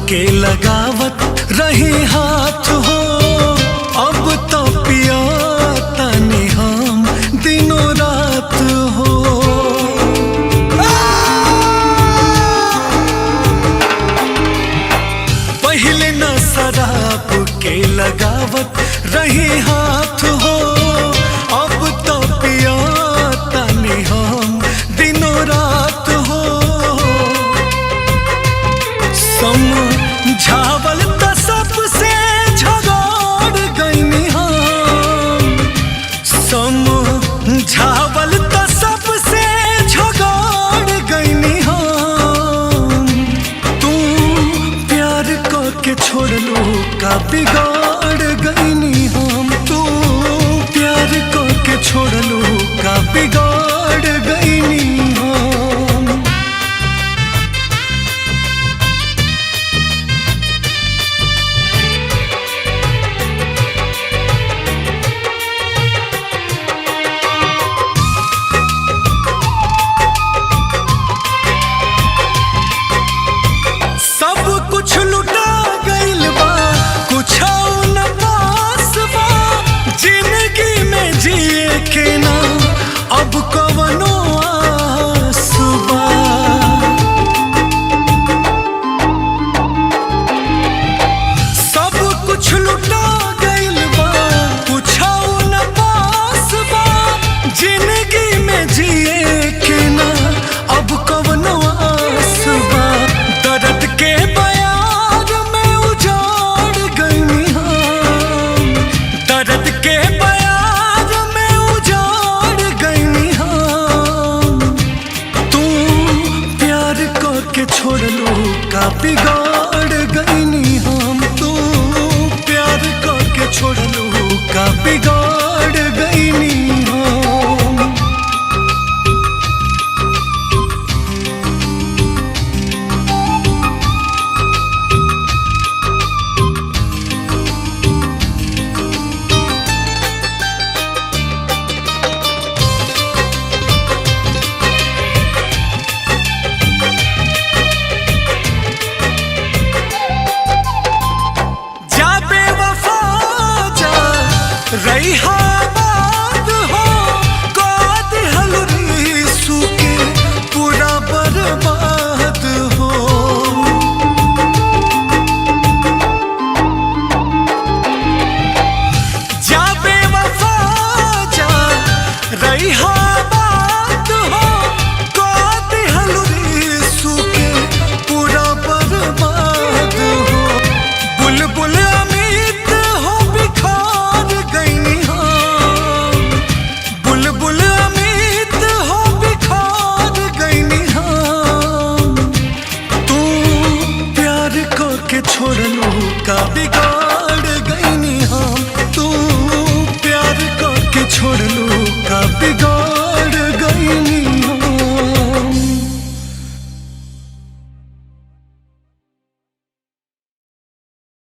के लगावत रही हाथ हो, अब तो पिया तनी हम दिनों रात हो। पहले न शराब के लगावत रही हाथ हो, अब तो पिया तनी हम दिनों रात हो। समझावल त सबसे झगड़ गईनी हम, समझावल त सबसे झगड़ गईनी हम। तू प्यार करके छोड़लू का बिगाड़ गईनी हम, तू प्यार करके छोड़लू का बिगाड़ गईनी हम। सब कुछ लुटा गइल बा, कुछो न पास बा, जिंदगी में जिए के ना अब कवनो आस बा। सब कुछ लुटा गइल बा, कुछो न पास बा, जिंदगी में जिए के ना अब कवनो आस बा। दर्द के बयार में उजाड़ गईनी हम, दर्द के बयार में उजाड़ गईनी हम। तू प्यार करके छोड़लू का बिगाड़